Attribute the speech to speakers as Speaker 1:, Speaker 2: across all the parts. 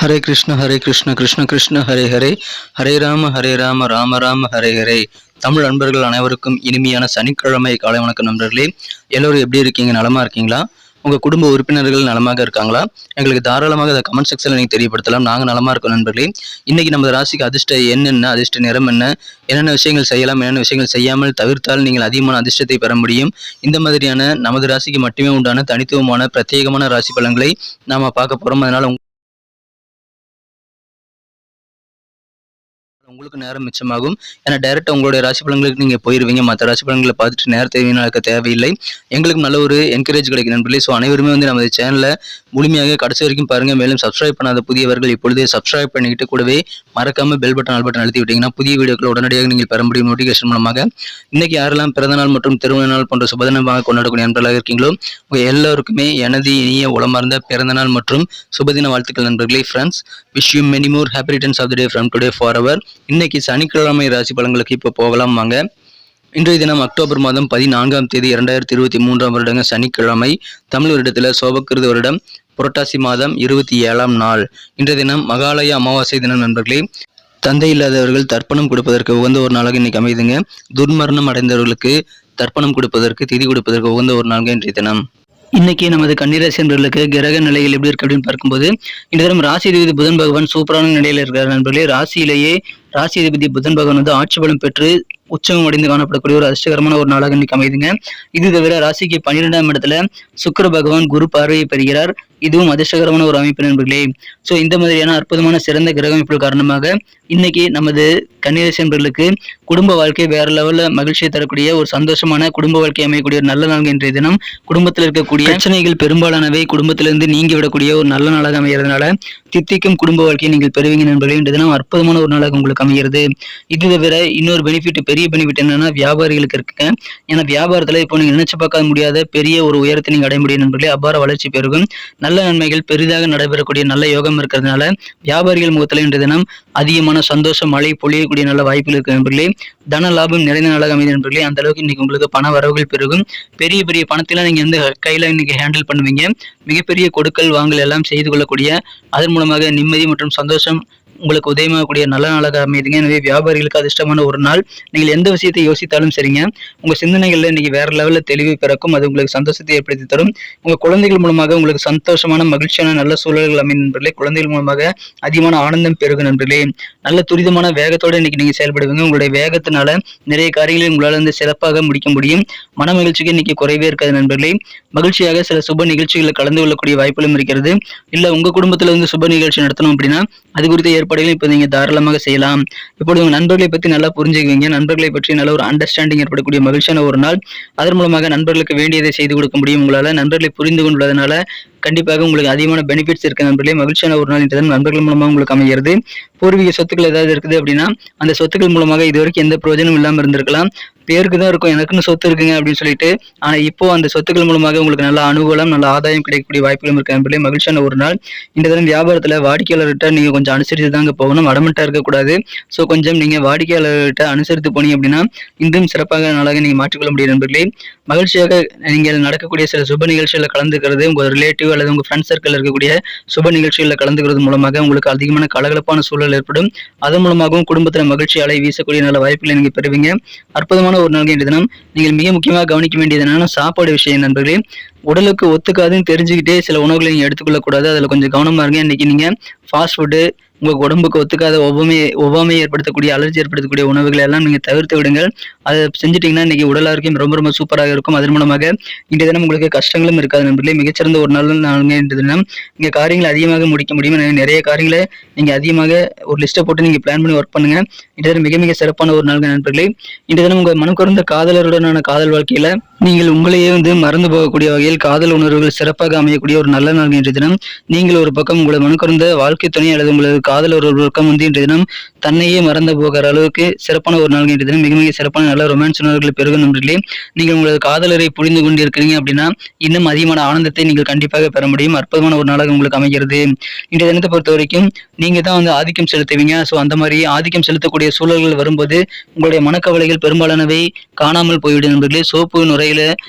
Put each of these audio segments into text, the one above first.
Speaker 1: ஹரே கிருஷ்ண கிருஷ்ண கிருஷ்ண ஹரே ஹரே, ஹரே ராம ராம ராம ஹரே ஹரே. தமிழ் நண்பர்கள் அனைவருக்கும் இனிமையான சனிக்கிழமை காலை வணக்கம் நண்பர்களே. எல்லோரும் எப்படி இருக்கீங்க? நலமா இருக்கீங்களா? உங்கள் குடும்ப உறுப்பினர்கள் நலமாக இருக்காங்களா? எங்களுக்கு தாராளமாக அதை கமெண்ட் செக்ஷனில் நீங்கள் தெரியப்படுத்தலாம். நாங்கள் நலமாக இருக்கோம் நண்பர்களே. இன்றைக்கி நமது ராசிக்கு அதிர்ஷ்ட எண் என்ன, அதிர்ஷ்ட நிறம் என்ன, என்னென்ன விஷயங்கள் செய்யலாம், என்னென்ன விஷயங்கள் செய்யாமல் தவிர்த்தால் நீங்கள் அதிகமான அதிர்ஷ்டத்தை பெற முடியும், இந்த மாதிரியான நமது ராசிக்கு மட்டுமே உண்டான தனித்துவமான பிரத்யேகமான ராசி பலன்களை நாம் பார்க்க போகிறோம். அதனால் உங்களுக்கு நேரம் மிச்சமாகும். ஏன்னா டைரெக்டாக உங்களுடைய ராசி பலன்களுக்கு நீங்கள் போயிடுவீங்க. மற்ற ராசி பலன்களை பார்த்துட்டு நேரத்தை வீணாக்க தேவையில்லை. எங்களுக்கு நல்ல ஒரு என்கரேஜ் கிடைக்கும் நண்பர்களே. ஸோ அனைவருமே நமது சேனலை முழுமையாக கடைசி வரைக்கும் பாருங்கள். மேலும் சப்ஸ்கிரைப் பண்ணாத புதியவர்கள் இப்பொழுதே சப்ஸ்கிரைப் பண்ணிக்கிட்டு கூடவே மறக்காமல் பெல் பட்டன் அழுத்தி விட்டீங்கன்னா புதிய வீடியோக்களை உடனடியாக நீங்கள் பெற முடியும் நோட்டிஃபிகேஷன் மூலமாக. இன்னைக்கு யாரெல்லாம் பிறந்தநாள் மற்றும் திருமண நாள் போன்ற சுபதினமாக கொண்டாடக்கூடிய நண்பர்களாக இருக்கீங்களோ உங்கள் எல்லோருக்குமே எனது இனிய உளமார்ந்த பிறந்தநாள் மற்றும் சுபதின வாழ்த்துக்கள் நண்பர்களே. Friends, wish you many more happy returns of the day from today forever. இன்னைக்கு சனிக்கிழமை ராசி பலன்களுக்கு இப்போ போகலாம் வாங்க. இன்றைய தினம் அக்டோபர் மாதம் 14ஆம் தேதி 2023 வருடங்க சனிக்கிழமை. தமிழ் வருடத்தில் சோபக்கிருது வருடம் புரட்டாசி மாதம் 27ஆம் நாள். இன்றைய தினம் மகாலய அமாவாசை தினம் நண்பர்களே. தந்தை இல்லாதவர்கள் தர்ப்பணம் கொடுப்பதற்கு உகந்த ஒரு நாளாக இன்னைக்கு அமைதுங்க. துர்மரணம் அடைந்தவர்களுக்கு தர்ப்பணம் கொடுப்பதற்கு திதி கொடுப்பதற்கு உகந்த ஒரு நாளாக இன்றைய தினம். இன்னைக்கு நமது கன்னிராசி நண்பர்களுக்கு கிரக நிலைகள் எப்படி இருக்கு அப்படின்னு பார்க்கும்போது இந்த தினம் ராசி அதிபதி புதன் பகவான் சூப்பரான நிலையில இருக்கிறார் நண்பர்களே. ராசியிலேயே ராசி அதிபதி புதன் பகவான் ஆட்சி பலம் பெற்று உச்சம் அடைந்து காணப்படக்கூடிய ஒரு அதிர்ஷ்டகரமான ஒரு நாளாக இன்னைக்கு அமைதுங்க. இது தவிர ராசிக்கு 12ஆம் இடத்துல சுக்கிர பகவான் குரு பார்வையை பெறுகிறார். இதுவும் அதிர்ஷ்டகரமான ஒரு அமைப்பு நண்பர்களே. ஸோ இந்த மாதிரியான அற்புதமான சிறந்த கிரக அமைப்பு காரணமாக இன்னைக்கு நமது கன்னிராசி நண்பர்களுக்கு குடும்ப வாழ்க்கை வேற லெவலில் மகிழ்ச்சியை தரக்கூடிய ஒரு சந்தோஷமான குடும்ப வாழ்க்கை அமையக்கூடிய ஒரு நல்ல நாள் இன்றைய தினம். குடும்பத்தில் இருக்கக்கூடிய பிரச்சனைகள் பெரும்பாலானவை குடும்பத்திலிருந்து நீங்கி விடக்கூடிய ஒரு நல்ல நாளாக அமைகிறதுனால தித்திக்கும் குடும்ப வாழ்க்கையை நீங்கள் பெறுவீங்க நண்பர்களே. இன்றைய தினம் அற்புதமான ஒரு நாளாக உங்களுக்கு அமைகிறது. இது தவிர இன்னொரு பெனிஃபிட், பெரிய பெனிஃபிட் என்னன்னா வியாபாரிகளுக்கு இருக்குங்க. ஏன்னா வியாபாரத்தில் இப்போ நீங்க நினைச்சு பார்க்க முடியாத பெரிய ஒரு உயரத்தை நீங்க அடைய முடியும் நண்பர்களே. அபார வளர்ச்சி பெருகும். நல்ல நன்மைகள் பெரிதாக நடைபெறக்கூடிய நல்ல யோகம் இருக்கிறதுனால வியாபாரிகள் முகத்தில் இன்றைய தினம் அதிகமான சந்தோஷம் மழை பொழியக்கூடிய நல்ல வாய்ப்புகள் இருக்கு நண்பர்களே. தன லாபம் நிறைந்த நாளாக அமைந்த நண்பர்களே. அந்த அளவுக்கு இன்னைக்கு உங்களுக்கு பண வரவுகள் பெருகும். பெரிய பெரிய பணத்தெல்லாம் நீங்க வந்து கையில இன்னைக்கு ஹேண்டில் பண்ணுவீங்க. மிகப்பெரிய கொடுக்கல் வாங்கல் எல்லாம் செய்து கொள்ளக்கூடிய, அதன் மூலமாக நிம்மதி மற்றும் சந்தோஷம் உங்களுக்கு உதயமாகக்கூடிய நல்ல நாளாக அமைதுங்க. எனவே வியாபாரிகளுக்கு அதிர்ஷ்டமான ஒரு நாள். நீங்கள் எந்த விஷயத்தை யோசித்தாலும் சரிங்க, உங்க சிந்தனைகள்ல இன்னைக்கு வேற லெவலில் தெளிவு பிறக்கும். அது உங்களுக்கு சந்தோஷத்தை ஏற்படுத்தி தரும். உங்க குழந்தைகள் மூலமாக உங்களுக்கு சந்தோஷமான மகிழ்ச்சியான நல்ல சூழல்கள் அமைந்த நண்பர்களே. குழந்தைகள் மூலமாக அதிகமான ஆனந்தம் பெருகும் நண்பர்களே. நல்ல துரிதமான வேகத்தோடு இன்னைக்கு நீங்க செயல்படுவீங்க. உங்களுடைய வேகத்தினால நிறைய காரியங்களை உங்களால் வந்து சிறப்பாக முடிக்க முடியும். மன மகிழ்ச்சிக்கு இன்னைக்கு குறைவே இருக்காது நண்பர்களே. மகிழ்ச்சியாக சில சுப நிகழ்ச்சிகளில் கலந்து கொள்ளக்கூடிய வாய்ப்புகளும் இருக்கிறது. இல்ல உங்க குடும்பத்துல வந்து சுப நிகழ்ச்சி நடத்தணும் அப்படின்னா அது குறித்த ஏற்பாடுகளை இப்போ நீங்க தாராளமாக செய்யலாம். இப்பொழுது உங்க நண்பர்களை பத்தி நல்லா புரிஞ்சுக்குவீங்க. நண்பர்களை பற்றி நல்ல ஒரு அண்டர்ஸ்டாண்டிங் ஏற்படக்கூடிய மகிழ்ச்சியான ஒரு நாள். அதன் மூலமாக நண்பர்களுக்கு வேண்டியதை செய்து கொடுக்க முடியும். உங்களால நண்பர்களை புரிந்து கொண்டுள்ளதுனால கண்டிப்பாக உங்களுக்கு அதிகமான பெனிஃபிட்ஸ் இருக்கு நண்பர்களே. மகிழ்ச்சியான ஒரு நாள் இன்றைய நண்பர்கள் மூலமாக உங்களுக்கு அமைகிறது. பூர்வீக சொத்துக்கள் ஏதாவது இருக்குது அப்படின்னா அந்த சொத்துக்கள் மூலமாக இதுவரைக்கும் எந்த பிரயோஜனம் இல்லாமல் இருந்திருக்கலாம். பேருக்கு தான் இருக்கும், எனக்குன்னு சொத்து இருக்குங்க அப்படின்னு சொல்லிட்டு. ஆனா இப்போ அந்த சொத்துக்கள் மூலமாக உங்களுக்கு நல்ல அனுகூலம், நல்ல ஆதாயம் கிடைக்கக்கூடிய வாய்ப்புகளும் இருக்கு நண்பர்களே. மகிழ்ச்சியான ஒரு நாள். இந்த தினம் வியாபாரத்துல வாடிக்கையாளர்கிட்ட நீங்க கொஞ்சம் அனுசரித்து தாங்க போகணும். அடமெண்டா இருக்கக்கூடாது. ஸோ கொஞ்சம் நீங்க வாடிக்கையாளர்கிட்ட அனுசரித்து போனீங்க அப்படின்னா இன்னும் சிறப்பாக நாளாக நீங்க மாற்றிக்கொள்ள முடியும் நண்பர்களே. மகிழ்ச்சியாக நீங்கள் நடக்கக்கூடிய சில சுப நிகழ்ச்சிகளில் கலந்துக்கிறது, உங்க ரிலேட்டிவ் அல்லது உங்க ஃப்ரெண்ட் சர்க்கிள் இருக்கக்கூடிய சுப நிகழ்ச்சிகளில் கலந்துக்கிறது மூலமாக உங்களுக்கு அதிகமான கலகலப்பான சூழல் ஏற்படும். அதன் மூலமாகவும் குடும்பத்தில் மகிழ்ச்சி அலை வீசக்கூடிய நல்ல வாய்ப்புகளை நீங்க பெறுவீங்க. அற்புதமான ஒரு நாள் இன்றைய தினம். நீங்கள் மிக முக்கியமாக கவனிக்க வேண்டியது என்னன்னா சாப்பாடு விஷயம் நண்பர்களே. உடலுக்கு ஒத்துக்காதுன்னு தெரிஞ்சுக்கிட்டே சில உணவுகளை நீங்க எடுத்துக்கொள்ளக்கூடாது. அதுல கொஞ்சம் கவனமா இருங்க. இன்னைக்கு நீங்க ஃபாஸ்ட் ஃபுட்டு, உங்க உடம்புக்கு ஒத்துக்காத ஒவ்வாமை ஏற்படுத்தக்கூடிய அலர்ஜி ஏற்படுத்தக்கூடிய உணவுகளை எல்லாம் நீங்க தவிர்த்து விடுங்கள். அதை செஞ்சுட்டீங்கன்னா இன்னைக்கு உடல் ஆரோக்கியம் ரொம்ப ரொம்ப சூப்பராக இருக்கும். அதன் மூலமாக இன்றைய தினம் உங்களுக்கு கஷ்டங்களும் இருக்காது நண்பர்களே. மிகச்சிறந்த ஒரு நாள் நாளுங்க இன்றைய தினம். நீங்க காரியங்களை அதிகமாக முடிக்க முடியும். நிறைய காரியங்களை நீங்க அதிகமாக ஒரு லிஸ்ட்டை போட்டு நீங்க பிளான் பண்ணி ஒர்க் பண்ணுங்க. இன்றைய தினம் மிக மிக சிறப்பான ஒரு நாள் நண்பர்களே. இன்றைய தினம் உங்க மனம் குறைந்த காதலருடனான காதல் வாழ்க்கையில நீங்கள் உங்களையே வந்து மறந்து போகக்கூடிய வகையில் காதல் உணர்வுகள் சிறப்பாக அமையக்கூடிய ஒரு நல்ல நாள் இன்றைய தினம். நீங்கள் ஒரு பக்கம் உங்களை மனம் குறைந்த வாழ்க்கை துணை அல்லது உங்களது காதல் ஒரு பக்கம் வந்து இன்றைய தினம் தன்னையே மறந்து போகிற அளவுக்கு சிறப்பான ஒரு நாள் இன்றைய தினம். மிக மிக சிறப்பான நல்ல ரொமான்ஸ் உணர்வுகள் பெருகும் நண்பர்களே. நீங்கள் உங்களது காதலரை புரிந்து கொண்டு இருக்கிறீங்க அப்படின்னா இன்னும் அதிகமான ஆனந்தத்தை நீங்கள் கண்டிப்பாக பெற முடியும். அற்புதமான ஒரு நாளாக உங்களுக்கு அமைகிறது. இன்றைய தினத்தை பொறுத்த வரைக்கும் நீங்க தான் வந்து ஆதிக்கம் செலுத்துவீங்க. ஸோ அந்த மாதிரி ஆதிக்கம் செலுத்தக்கூடிய சூழல்கள் வரும்போது உங்களுடைய மனக்கவலைகள் பெரும்பாலானவை காணாமல் போய்விடும் நண்பர்களே. சோப்பு நுரையில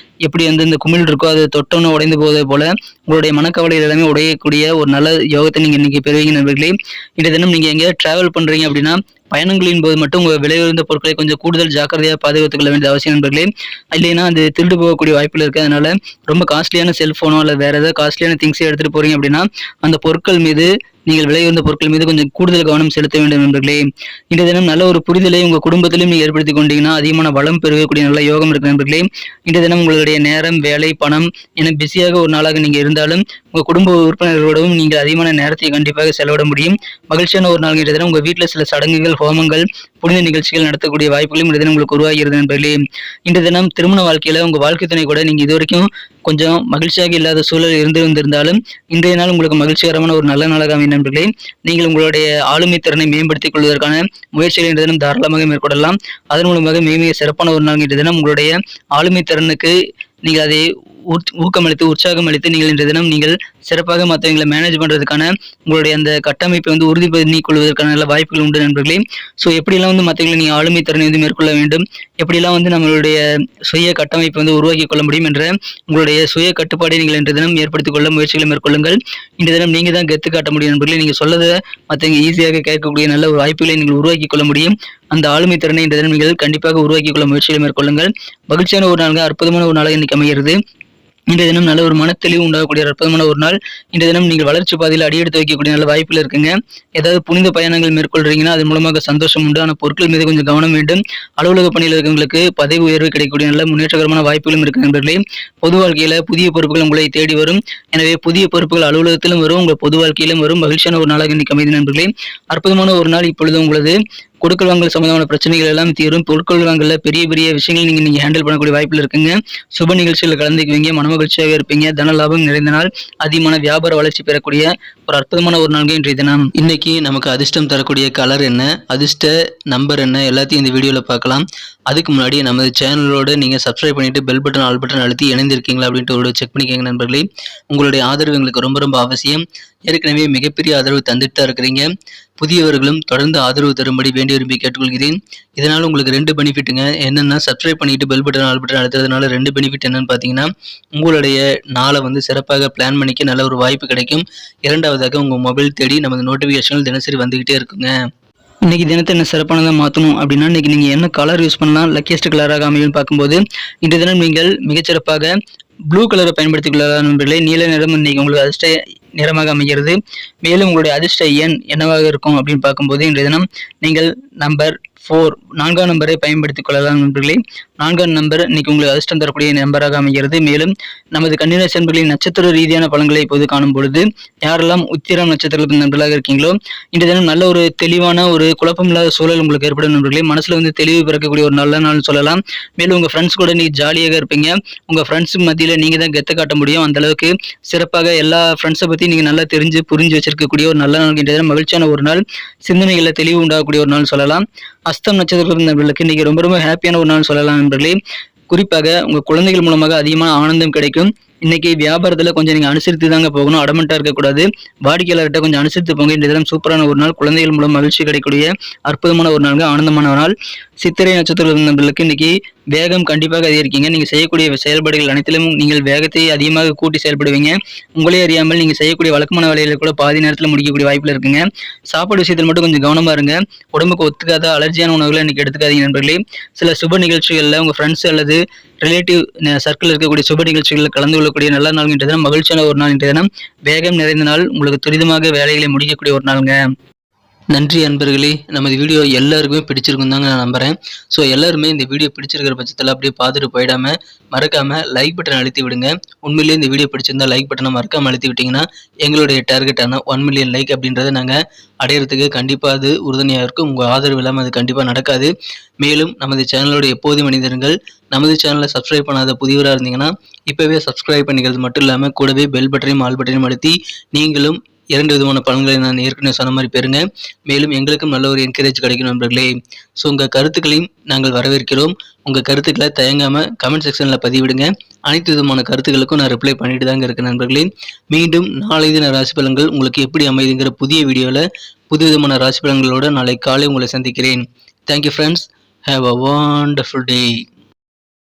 Speaker 1: எப்படி வந்து இந்த குமிழ் இருக்கோ அது தொட்டோன்னு உடைந்து போவதை போல உங்களுடைய மனக்கவலைகள் எல்லாமே உடையக்கூடிய ஒரு நல்ல யோகத்தை நீங்கள் இன்னைக்கு பெறுவீங்க நண்பர்களே. இன்றைய தினம் நீங்கள் எங்கேயாவது டிராவல் பண்ணுறீங்க அப்படின்னா பயணங்களின் போது மட்டும் உங்கள் விலை உயர்ந்த பொருட்களை கொஞ்சம் கூடுதல் ஜாக்கிரதையாக பாதுகாத்துக் கொள்ள வேண்டிய அவசியம் நண்பர்களே. இல்லைன்னா அது திருடு போகக்கூடிய வாய்ப்புகள் இருக்குது. அதனால ரொம்ப காஸ்ட்லியான செல்ஃபோனோ அல்லது வேறு ஏதாவது காஸ்ட்லியான திங்ஸை எடுத்துகிட்டு போகிறீங்க அப்படின்னா அந்த பொருட்கள் மீது நீங்கள் விலை உயர்ந்த பொருட்கள் மீது கொஞ்சம் கூடுதல் கவனம் செலுத்த வேண்டும் நண்பர்களே. இன்றைய தினம் நல்ல ஒரு புரிதலை உங்கள் குடும்பத்திலும் நீங்கள் ஏற்படுத்தி கொண்டீங்கன்னா அதிகமான வளம் பெருகக்கூடிய நல்ல யோகம் இருக்கு நண்பர்களே. இன்றைய தினம் உங்களுடைய நேரம், வேலை, பணம் என பிஸியாக ஒரு நாளாக நீங்கள் இருந்தாலும் உங்கள் குடும்ப உறுப்பினர்களோடும் நீங்கள் அதிகமான நேரத்தை கண்டிப்பாக செலவிட முடியும். மகிழ்ச்சியான ஒரு நாள் இன்றைய தினம் உங்கள் வீட்டில் சில சடங்குகள், ஹோமங்கள், புனித நிகழ்ச்சிகள் நடத்தக்கூடிய வாய்ப்புகளும் இன்றைய தினம் உங்களுக்கு உருவாகிறது நண்பர்களே. இன்றைய தினம் திருமண வாழ்க்கையில உங்கள் வாழ்க்கை துணை கூட நீங்கள் இது வரைக்கும் கொஞ்சம் மகிழ்ச்சியாக இல்லாத சூழல் வந்திருந்தாலும் இன்றைய நாள் உங்களுக்கு மகிழ்ச்சிகரமான ஒரு நல்ல நாளாக அமையும் நண்பர்களே. நீங்கள் உங்களுடைய ஆளுமை திறனை மேம்படுத்திக் கொள்வதற்கான முயற்சிகளை இன்றைய தினம் தாராளமாக மேற்கொள்ளலாம். அதன் மூலமாக மிக சிறப்பான ஒரு நாள் இன்றைய தினம் உங்களுடைய ஆளுமை திறனுக்கு நீங்கள் அதை ஊக்கமளித்து உற்சாகம் அளித்து நீங்கள் இன்றைய தினம் நீங்கள் சிறப்பாக மற்றவங்களை மேனேஜ் பண்றதுக்கான உங்களுடைய அந்த கட்டமைப்பை வந்து உறுதி பண்ணிக் கொள்வதற்கான நல்ல வாய்ப்புகள் உண்டு நண்பர்களே. ஸோ எப்படிலாம் வந்து மற்றவங்களை நீங்கள் ஆளுமை திறனை வந்து மேற்கொள்ள வேண்டும், எப்படிலாம் வந்து நம்மளுடைய சுய கட்டமைப்பை வந்து உருவாக்கி கொள்ள முடியும் என்ற உங்களுடைய சுய கட்டுப்பாடை நீங்கள் இன்றைய தினம் ஏற்படுத்திக் கொள்ள முயற்சிகளை மேற்கொள்ளுங்கள். இன்றைய தினம் நீங்கள் தான் கெத்து காட்ட முடியும் நண்பர்களே. நீங்கள் சொல்லதை மற்றவங்க ஈஸியாக கேட்கக்கூடிய நல்ல ஒரு வாய்ப்புகளை நீங்கள் உருவாக்கி கொள்ள முடியும். அந்த ஆளுமை திறனை இன்றைய தினம் நீங்கள் கண்டிப்பாக உருவாக்கி கொள்ள முயற்சிகளை மேற்கொள்ளுங்கள். மகிழ்ச்சியான ஒரு நாளாக, அற்புதமான ஒரு நாளாக இன்னைக்கு அமைகிறது. இன்றைய தினம் நல்ல ஒரு மனத்தெளிவு உண்டாகக்கூடிய அற்புதமான ஒரு நாள். இன்றைய தினம் நீங்கள் வளர்ச்சி பாதையில் அடியெடுத்து வைக்கக்கூடிய நல்ல வாய்ப்புகள் இருக்குங்க. ஏதாவது புனித பயணங்கள் மேற்கொள்றீங்கன்னா அதன் மூலமாக சந்தோஷம் உண்டு. ஆனால் பொருட்கள் மீது கொஞ்சம் கவனம் வேண்டும். அலுவலக பணியில் இருக்கவங்களுக்கு பதவி உயர்வு கிடைக்கக்கூடிய நல்ல முன்னேற்றகரமான வாய்ப்புகளும் இருக்கு நண்பர்களே. பொது வாழ்க்கையில புதிய பொறுப்புகள் உங்களை தேடி வரும். எனவே புதிய பொறுப்புகள் அலுவலகத்திலும் வரும், உங்கள் பொது வாழ்க்கையிலும் வரும். மகிழ்ச்சியான ஒரு நாளாக இன்னைக்கு அமைதி நண்பர்களே. அற்புதமான ஒரு நாள். இப்பொழுது உங்களது கொடுக்கல் வாங்கல் சம்பந்தமான பிரச்சனைகள் எல்லாம் தீரும். பொருட்கள் வாங்கல பெரிய பெரிய விஷயங்கள் நீங்க ஹேண்டில் பண்ணக்கூடிய வாய்ப்புகள் இருக்குங்க. சுப நிகழ்ச்சிகளை கலந்துக்குவீங்க, மனமகிழ்ச்சியாக இருப்பீங்க. தன லாபம் நிறைந்த நாள். அதிகமான வியாபார வளர்ச்சி பெறக்கூடிய ஒரு அற்புதமான ஒரு நாள் இன்றைய தினம். இன்னைக்கு நமக்கு அதிர்ஷ்டம் தரக்கூடிய கலர் என்ன, அதிர்ஷ்ட நம்பர் என்ன, எல்லாத்தையும் இந்த வீடியோல பார்க்கலாம். அதுக்கு முன்னாடி நமது சேனலோட நீங்க சப்ஸ்கிரைப் பண்ணிட்டு பெல் பட்டன், ஆல் பட்டன் அழுத்தி இணைந்திருக்கீங்களா அப்படின்ட்டு ஒரு செக் பண்ணிக்கங்க நண்பர்களே. உங்களுடைய ஆதரவு எங்களுக்கு ரொம்ப ரொம்ப அவசியம். ஏற்கனவே மிகப்பெரிய ஆதரவு தந்துட்டு தான் இருக்கிறீங்க. புதியவர்களும் தொடர்ந்து ஆதரவு தரும்படி வேண்டி விரும்பி கேட்டுக்கொள்கிறேன். இதனால உங்களுக்கு 2 பெனிஃபிட்டுங்க. என்னென்னா சப்ஸ்கிரைப் பண்ணிட்டு பெல் பட்டன், ஆல் பட்டன் அழுத்துறதுனால 2 பெனிஃபிட் என்னன்னு பார்த்தீங்கன்னா, உங்களுடைய நாளை வந்து சிறப்பாக பிளான் பண்ணிக்க நல்ல ஒரு வாய்ப்பு கிடைக்கும். இரண்டாவதாக உங்கள் மொபைல் தேடி நமது நோட்டிஃபிகேஷன்கள் தினசரி வந்துகிட்டே இருக்குங்க. இன்னைக்கு தினத்தை என்ன சிறப்பானதாக மாற்றணும் அப்படின்னா, இன்னைக்கு நீங்கள் என்ன கலர் யூஸ் பண்ணலாம், லக்கியஸ்ட் கலராக அமையும் பார்க்கும்போது இன்றைய தினம் நீங்கள் மிகச்சிறப்பாக ப்ளூ கலரை பயன்படுத்திக் கொள்ளலாம் நண்பர்களே. நீல நிறம் இன்னைக்கு உங்களுக்கு அதிர்ஷ்ட நிறமாக அமைகிறது. மேலும் உங்களுடைய அதிர்ஷ்ட எண் என்னவாக இருக்கும் அப்படின்னு பார்க்கும்போது இன்றைய தினம் நீங்கள் நம்பர் 4 4ஆம் நம்பரை பயன்படுத்திக் கொள்ளலாம் நண்பர்களே. 4ஆம் நம்பர் இன்னைக்கு உங்களுக்கு அதிர்ஷ்டம் தரக்கூடிய நம்பராக அமைகிறது. மேலும் நமது கன்னிராசி நண்பர்களின் நட்சத்திர ரீதியான பலன்களை இப்போது காணும் பொழுது யாரெல்லாம் உத்திரம் நட்சத்திரத்தின் நண்பர்களாக இருக்கீங்களோ இன்றைய தினம் நல்ல ஒரு தெளிவான ஒரு குழப்பமில்லாத சூழல் உங்களுக்கு ஏற்படும் நண்பர்களே. மனசுல வந்து தெளிவு பிறக்கக்கூடிய ஒரு நல்ல நாள்னு சொல்லலாம். மேலும் உங்க ஃப்ரெண்ட்ஸ் கூட நீங்க ஜாலியாக இருப்பீங்க. உங்க ஃப்ரெண்ட்ஸ் மத்தியில நீங்க தான் கெத்த காட்ட முடியும். அந்த அளவுக்கு சிறப்பாக எல்லா ஃப்ரெண்ட்ஸை பத்தி நீங்க நல்லா தெரிஞ்சு புரிஞ்சு வச்சிருக்கக்கூடிய ஒரு நல்ல நாள் இன்றைய தினம். மகிழ்ச்சியான ஒரு நாள், சிந்தனைகளை தெளிவு உண்டாகக்கூடிய ஒரு நாள் சொல்லலாம். அஸ்தம் நட்சத்திரத்தில் நண்பர்களுக்கு இன்னைக்கு ரொம்ப ரொம்ப ஹாப்பியான ஒரு நாள் சொல்லலாம் நண்பர்களே. குறிப்பாக உங்க குழந்தைகள் மூலமாக அதிகமான ஆனந்தம் கிடைக்கும். இன்னைக்கு வியாபாரத்துல கொஞ்சம் நீங்க அனுசரித்து தாங்க போகணும், அடமெண்டா இருக்கக்கூடாது. வாடிக்கையாளர்கிட்ட கொஞ்சம் அனுசரித்து போங்க. இந்த தினம் சூப்பரான ஒரு நாள், குழந்தைகள் மூலம் மகிழ்ச்சி கிடைக்கக்கூடிய அற்புதமான ஒரு நாள், ஆனந்தமான ஒரு நாள். சித்திரை நட்சத்திரம் நண்பர்களுக்கு இன்னைக்கு வேகம் கண்டிப்பாக அதிகரிக்கீங்க. நீங்க செய்யக்கூடிய செயல்பாடுகள் அனைத்திலும் நீங்கள் வேகத்தை அதிகமாக கூட்டி செயல்படுவீங்க. உங்களே அறியாமல் நீங்க செய்யக்கூடிய வழக்கமான வேலைகளை கூட பாதி நேரத்தில் முடிக்கக்கூடிய வாய்ப்புல இருக்குங்க. சாப்பாடு விஷயத்தில் மட்டும் கொஞ்சம் கவனமா இருங்க. உடம்புக்கு ஒத்துக்காத அலர்ஜியான உணவுகளை இன்னைக்கு எடுத்துக்காதீங்க நண்பர்களே. சில சுப நிகழ்ச்சிகள்ல உங்க ஃப்ரெண்ட்ஸ் அல்லது ரிலேட்டிவ் சர்க்கிள் இருக்கக்கூடிய சுப நிகழ்ச்சிகளில் கலந்து கொள்ளக்கூடிய நல்ல நாள் இன்றைய தினம். மகிழ்ச்சியான ஒரு நாள் இன்றைய தினம். வேகம் நிறைந்த நாள், உங்களுக்கு துரிதமாக வேலைகளை முடிக்கக்கூடிய ஒரு நாளுங்க. நன்றி அன்பர்களே. நமது வீடியோ எல்லாருக்குமே பிடிச்சிருக்கும் தாங்க நான் நம்புறேன். ஸோ எல்லாருமே இந்த வீடியோ பிடிச்சிருக்கிற பட்சத்தில் அப்படியே பார்த்துட்டு போயிடாம மறக்காம லைக் பட்டன் அழுத்தி விடுங்க. உண்மையிலேயே இந்த வீடியோ பிடிச்சிருந்தா லைக் பட்டனை மறக்காம அழுத்தி விட்டீங்கன்னா எங்களுடைய டார்கெட்டான 1 மில்லியன் லைக் அப்படின்றத நாங்கள் அடையிறதுக்கு கண்டிப்பாக அது உறுதுணையாக இருக்கும். உங்கள் ஆதரவு இல்லாமல் அது கண்டிப்பாக நடக்காது. மேலும் நமது சேனலோட எப்போது மனிதர்கள் நமது சேனலை சப்ஸ்கிரைப் பண்ணாத புதியவராக இருந்தீங்கன்னா இப்போவே சப்ஸ்கிரைப் பண்ணிக்கிறது மட்டும் இல்லாமல் கூடவே பெல் பட்டனையும் ஆல் பட்டனையும் அழுத்தி நீங்களும் 2 விதமான பலன்களை நான் ஏற்கனவே சொன்ன மாதிரி பெறுங்க. மேலும் எங்களுக்கும் நல்ல ஒரு என்கரேஜ் கிடைக்கும் நண்பர்களே. ஸோ உங்கள் கருத்துக்களையும் நாங்கள் வரவேற்கிறோம். உங்கள் கருத்துக்களை தயங்காமல் கமெண்ட் செக்ஷனில் பதிவிடுங்க. அனைத்து விதமான கருத்துக்களுக்கும் நான் ரிப்ளை பண்ணிட்டு தாங்க இருக்கேன் நண்பர்களே. மீண்டும் நாளை தின ராசி பலன்கள் உங்களுக்கு எப்படி அமைதுங்கிற புதிய வீடியோவில் புது விதமான ராசி பலன்களோடு நாளை காலை உங்களை சந்திக்கிறேன். Thank you friends. Have a wonderful day.